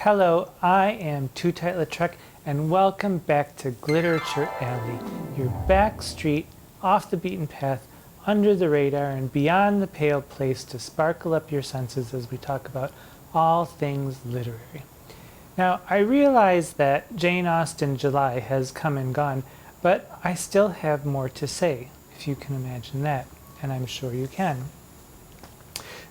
Hello, I am Untitled and welcome back to Glitterature Alley, your back street, off the beaten path, under the radar and beyond the pale place to sparkle up your senses as we talk about all things literary. Now, I realize that Jane Austen July has come and gone, but I still have more to say, if you can imagine that, and I'm sure you can.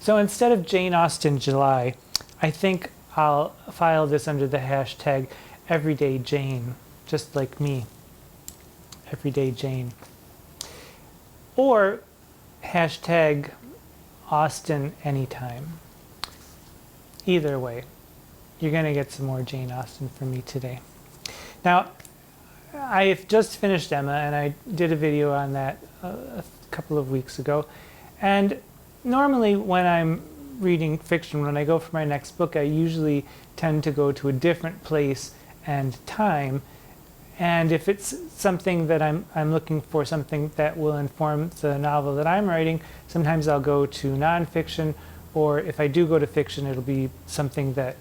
So instead of Jane Austen July, I think I'll file this under the hashtag Everyday Jane, just like me. Everyday Jane. Or hashtag Austen Anytime. Either way, you're going to get some more Jane Austen from me today. Now, I've just finished Emma, and I did a video on that a couple of weeks ago. And normally when I'm reading fiction, when I go for my next book, I usually tend to go to a different place and time. And if it's something that I'm looking for, something that will inform the novel that I'm writing, sometimes I'll go to nonfiction, or if I do go to fiction, it'll be something that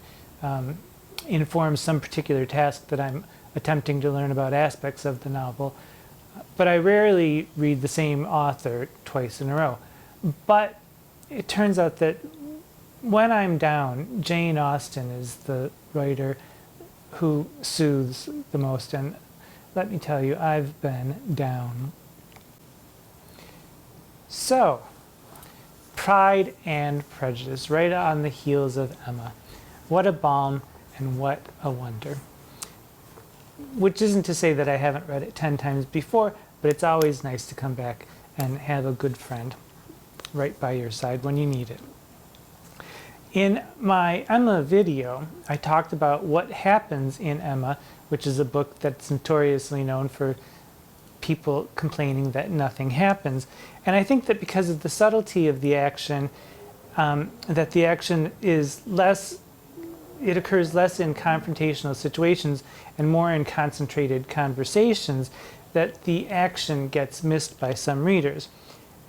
informs some particular task that I'm attempting to learn about aspects of the novel. But I rarely read the same author twice in a row. But it turns out that when I'm down, Jane Austen is the writer who soothes the most, and let me tell you, I've been down. So, Pride and Prejudice, right on the heels of Emma. What a balm and what a wonder. Which isn't to say that I haven't read it 10 times before, but it's always nice to come back and have a good friend right by your side when you need it. In my Emma video, I talked about what happens in Emma, which is a book that's notoriously known for people complaining that nothing happens. And I think that because of the subtlety of the action, that the action is less, it occurs less in confrontational situations and more in concentrated conversations, that the action gets missed by some readers.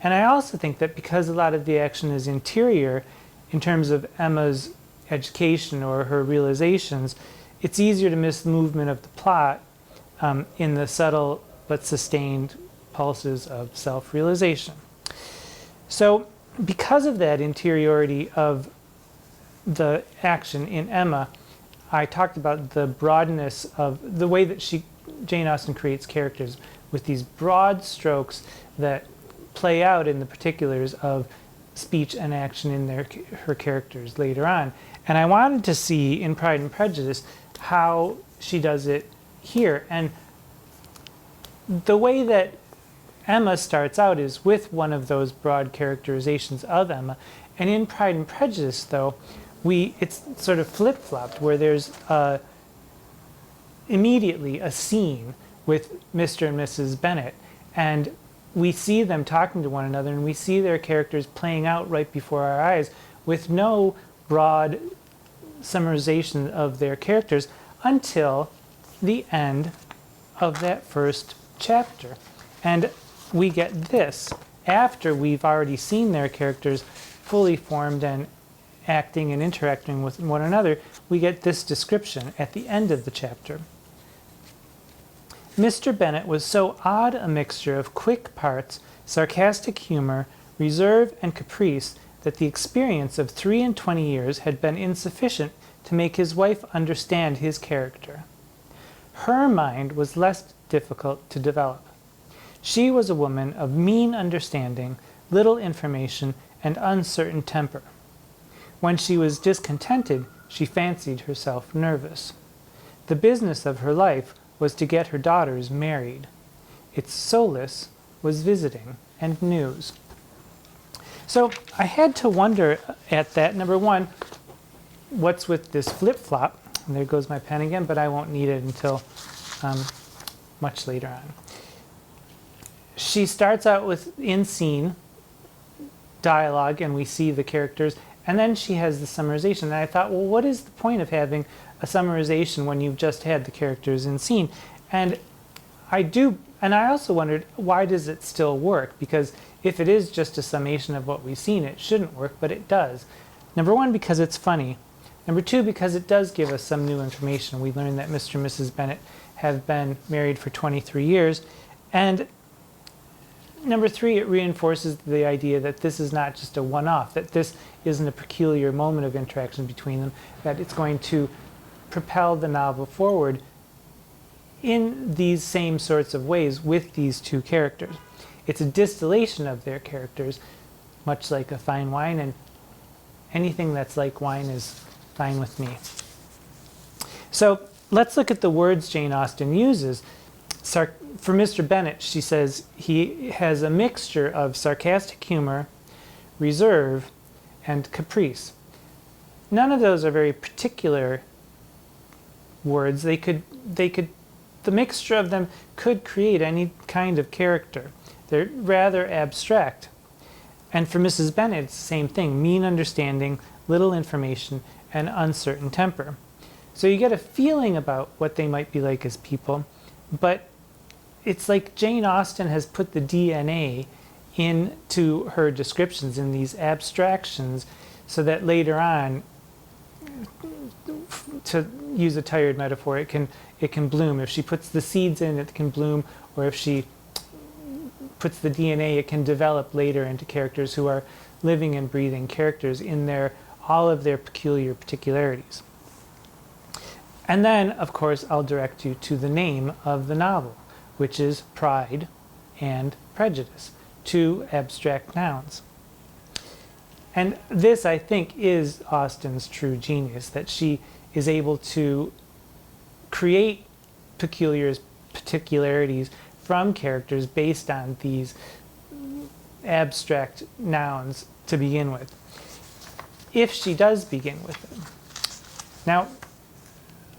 And I also think that because a lot of the action is interior, in terms of Emma's education or her realizations, it's easier to miss the movement of the plot in the subtle but sustained pulses of self-realization. So because of that interiority of the action in Emma, I talked about the broadness of the way that Jane Austen creates characters with these broad strokes that play out in the particulars of speech and action in her characters later on. And I wanted to see in Pride and Prejudice how she does it here. And the way that Emma starts out is with one of those broad characterizations of Emma. And in Pride and Prejudice, though, it's sort of flip-flopped, where there's immediately a scene with Mr. and Mrs. Bennet. And we see them talking to one another, and we see their characters playing out right before our eyes with no broad summarization of their characters until the end of that first chapter. And we get this after we've already seen their characters fully formed and acting and interacting with one another. We get this description at the end of the chapter. Mr. Bennet was so odd a mixture of quick parts, sarcastic humor, reserve, and caprice that the experience of 23 years had been insufficient to make his wife understand his character. Her mind was less difficult to develop. She was a woman of mean understanding, little information, and uncertain temper. When she was discontented, she fancied herself nervous. The business of her life was to get her daughters married. Its solace was visiting and news. So I had to wonder at that, number one, what's with this flip-flop? And there goes my pen again, but I won't need it until much later on. She starts out with in-scene dialogue, and we see the characters, and then she has the summarization. And I thought, well, what is the point of having a summarization when you've just had the characters in scene? And I also wondered, why does it still work? Because if it is just a summation of what we've seen, it shouldn't work, but it does. Number one, because it's funny. Number two, because it does give us some new information. We learn that Mr. and Mrs. Bennet have been married for 23 years. And number three, it reinforces the idea that this is not just a one-off, that this isn't a peculiar moment of interaction between them, that it's going to propel the novel forward in these same sorts of ways with these two characters. It's a distillation of their characters, much like a fine wine, and anything that's like wine is fine with me. So let's look at the words Jane Austen uses. For Mr. Bennet, she says he has a mixture of sarcastic humor, reserve, and caprice. None of those are very particular words. The mixture of them could create any kind of character. They're rather abstract. And for Mrs. Bennet, it's the same thing: mean understanding, little information, and uncertain temper. So you get a feeling about what they might be like as people, but it's like Jane Austen has put the DNA into her descriptions in these abstractions so that later on, to use a tired metaphor, it can bloom. If she puts the seeds in, it can bloom, or if she puts the DNA, it can develop later into characters who are living and breathing characters in all of their peculiar particularities. And then, of course, I'll direct you to the name of the novel, which is Pride and Prejudice, two abstract nouns. And this, I think, is Austen's true genius, that she is able to create particularities from characters based on these abstract nouns to begin with, if she does begin with them. Now,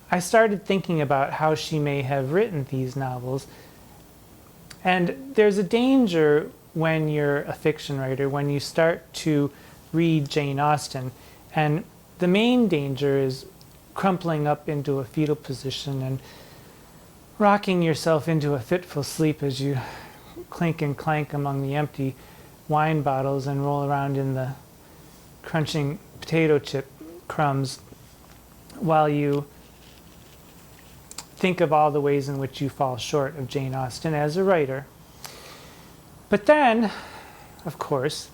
I started thinking about how she may have written these novels, and there's a danger when you're a fiction writer, when you start to read Jane Austen, and the main danger is crumpling up into a fetal position and rocking yourself into a fitful sleep as you clink and clank among the empty wine bottles and roll around in the crunching potato chip crumbs while you think of all the ways in which you fall short of Jane Austen as a writer. But then, of course,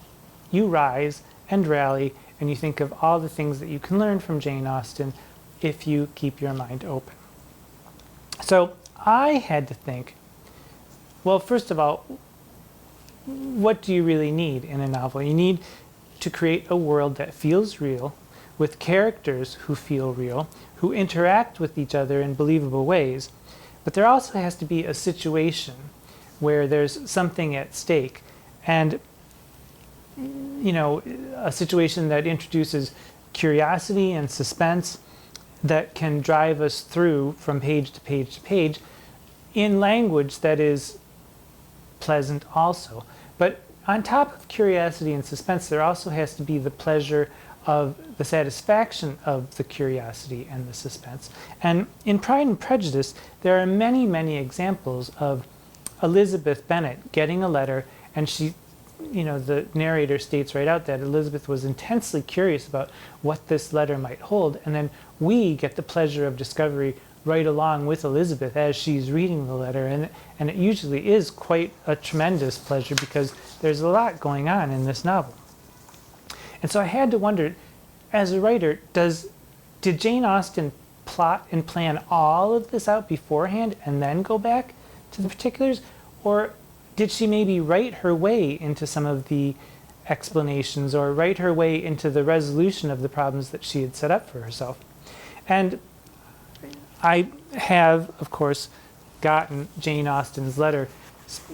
you rise and rally and you think of all the things that you can learn from Jane Austen if you keep your mind open. So I had to think, well, first of all, what do you really need in a novel? You need to create a world that feels real, with characters who feel real, who interact with each other in believable ways. But there also has to be a situation where there's something at stake, and a situation that introduces curiosity and suspense that can drive us through from page to page to page in language that is pleasant also. But on top of curiosity and suspense, there also has to be the pleasure of the satisfaction of the curiosity and the suspense. And in Pride and Prejudice, there are many, many examples of Elizabeth Bennet getting a letter, and the narrator states right out that Elizabeth was intensely curious about what this letter might hold, and then we get the pleasure of discovery right along with Elizabeth as she's reading the letter, and it usually is quite a tremendous pleasure because there's a lot going on in this novel. And so I had to wonder, as a writer, did Jane Austen plot and plan all of this out beforehand and then go back to the particulars? Or did she maybe write her way into some of the explanations, or write her way into the resolution of the problems that she had set up for herself? And I have, of course, gotten Jane Austen's letter,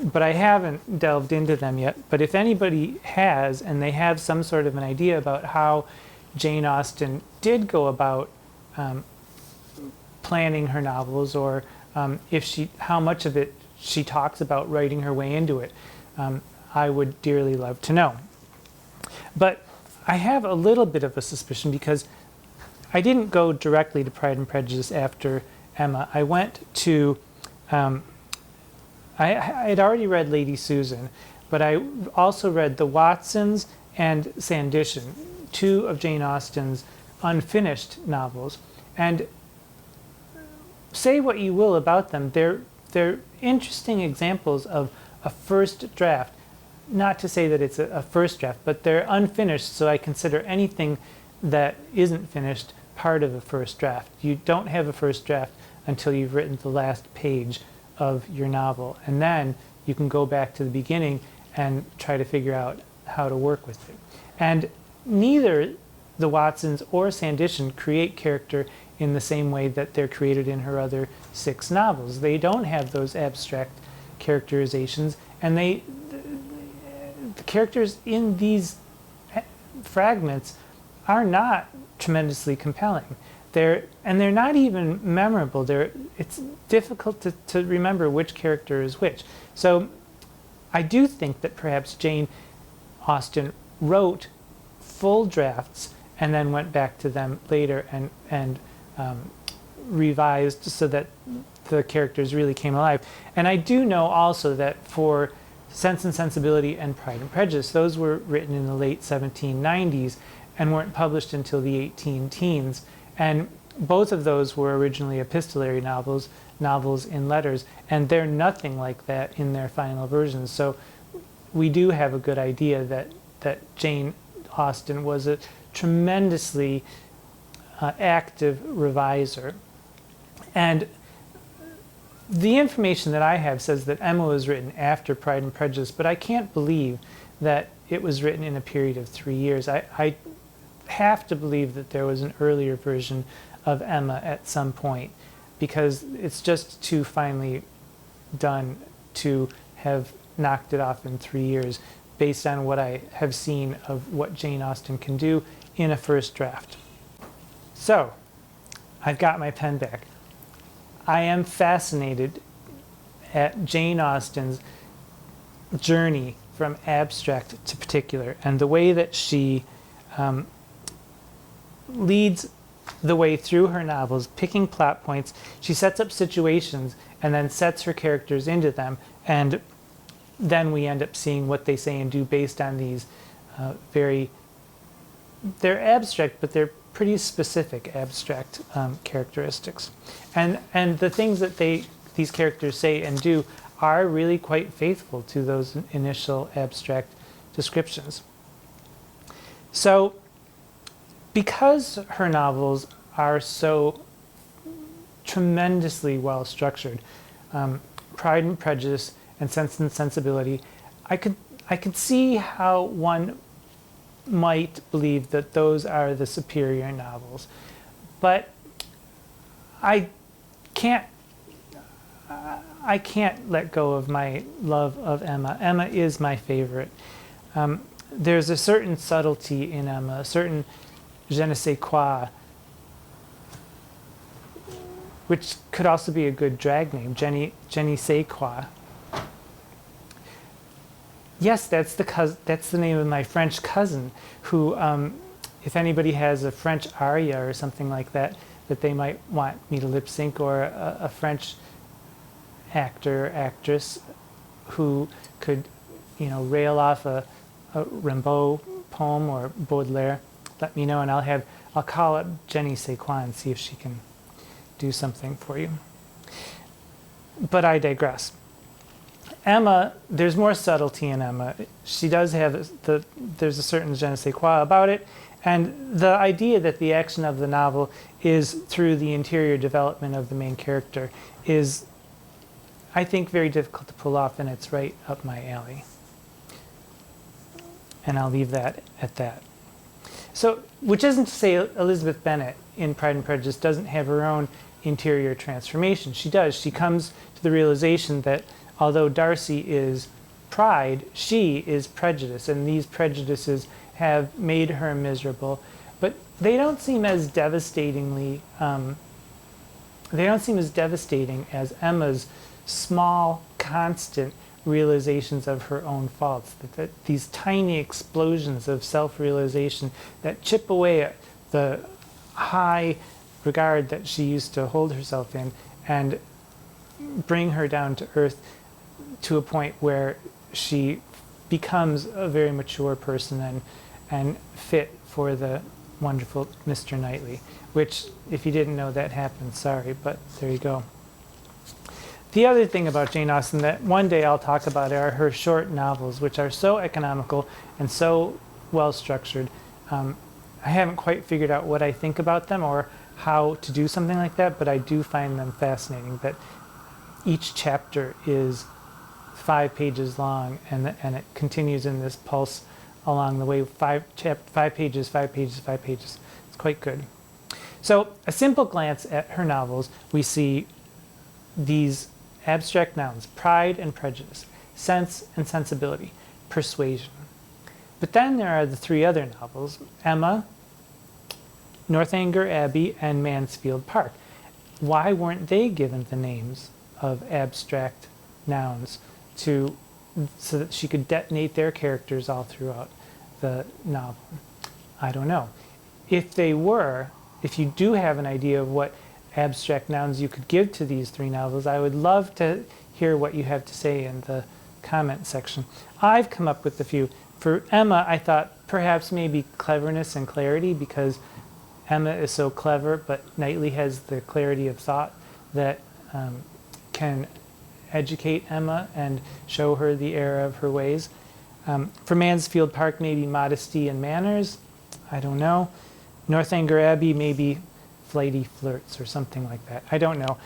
but I haven't delved into them yet. But if anybody has, and they have some sort of an idea about how Jane Austen did go about planning her novels, or how much of it she talks about writing her way into it, I would dearly love to know. But I have a little bit of a suspicion, because I didn't go directly to Pride and Prejudice after Emma. I went to, I had already read Lady Susan, but I also read The Watsons and Sanditon, two of Jane Austen's unfinished novels. And say what you will about them, they're interesting examples of a first draft. Not to say that it's a first draft, but they're unfinished, so I consider anything that isn't finished part of a first draft. You don't have a first draft until you've written the last page of your novel, and then you can go back to the beginning and try to figure out how to work with it. And neither the Watsons or Sanditon create character in the same way that they're created in her other 6 novels. They don't have those abstract characterizations, and the characters in these fragments are not tremendously compelling. They're not even memorable. It's difficult to remember which character is which. So I do think that perhaps Jane Austen wrote full drafts and then went back to them later and revised so that the characters really came alive. And I do know also that for Sense and Sensibility and Pride and Prejudice, those were written in the late 1790s and weren't published until the 18 teens. And both of those were originally epistolary novels in letters, and they're nothing like that in their final versions. So we do have a good idea that Jane Austen was a tremendously active reviser. And the information that I have says that Emma was written after Pride and Prejudice, but I can't believe that it was written in a period of 3 years. I have to believe that there was an earlier version of Emma at some point, because it's just too finely done to have knocked it off in 3 years based on what I have seen of what Jane Austen can do in a first draft. So, I've got my pen back. I am fascinated at Jane Austen's journey from abstract to particular, and the way that she leads the way through her novels, picking plot points. She sets up situations and then sets her characters into them, and then we end up seeing what they say and do based on these they're abstract, but they're pretty specific abstract characteristics. And the things that these characters say and do are really quite faithful to those initial abstract descriptions. So, because her novels are so tremendously well structured, Pride and Prejudice and Sense and Sensibility, I could see how one might believe that those are the superior novels, but I can't let go of my love of Emma. Emma is my favorite. There's a certain subtlety in Emma, a certain je ne sais quoi, which could also be a good drag name, Jenny Say Quoi. Yes, that's the name of my French cousin, who, if anybody has a French aria or something like that they might want me to lip sync, or a French actor or actress who could, rail off a Rimbaud poem or Baudelaire, let me know, and I'll call up Jenny Say Quoi and see if she can do something for you. But I digress. Emma, there's more subtlety in Emma. She does have there's a certain je ne sais quoi about it, and the idea that the action of the novel is through the interior development of the main character is, I think, very difficult to pull off, and it's right up my alley. And I'll leave that at that. So, which isn't to say Elizabeth Bennet in Pride and Prejudice doesn't have her own interior transformation. She does. She comes to the realization that although Darcy is pride, she is prejudice, and these prejudices have made her miserable. But they don't seem as devastating as Emma's small, constant realizations of her own faults, that these tiny explosions of self-realization that chip away at the high regard that she used to hold herself in and bring her down to earth to a point where she becomes a very mature person and fit for the wonderful Mr. Knightley, which, if you didn't know that happened, sorry, but there you go. The other thing about Jane Austen that one day I'll talk about are her short novels, which are so economical and so well structured. I haven't quite figured out what I think about them or how to do something like that, but I do find them fascinating, that each chapter is 5 pages long, and it continues in this pulse along the way, 5 pages, 5 pages, 5 pages. It's quite good. So a simple glance at her novels, we see these abstract nouns: pride and prejudice, sense and sensibility, persuasion. But then there are the 3 other novels: Emma, Northanger Abbey, and Mansfield Park. Why weren't they given the names of abstract nouns so that she could detonate their characters all throughout the novel? I don't know. If they were, if you do have an idea of what abstract nouns you could give to these 3 novels, I would love to hear what you have to say in the comment section. I've come up with a few. For Emma, I thought perhaps maybe cleverness and clarity, because Emma is so clever, but Knightley has the clarity of thought that can educate Emma and show her the error of her ways. For Mansfield Park, maybe modesty and manners. I don't know. Northanger Abbey, maybe flighty flirts or something like that. I don't know.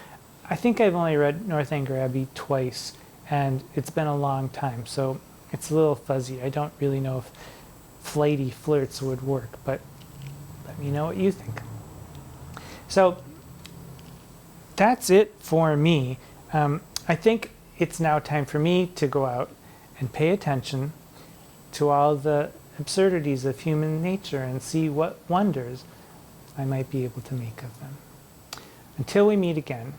I think I've only read Northanger Abbey twice, and it's been a long time, so it's a little fuzzy. I don't really know if flighty flirts would work, but let me know what you think. So that's it for me. I think it's now time for me to go out and pay attention to all the absurdities of human nature and see what wonders I might be able to make of them. Until we meet again,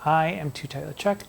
I am Untitled Chapter.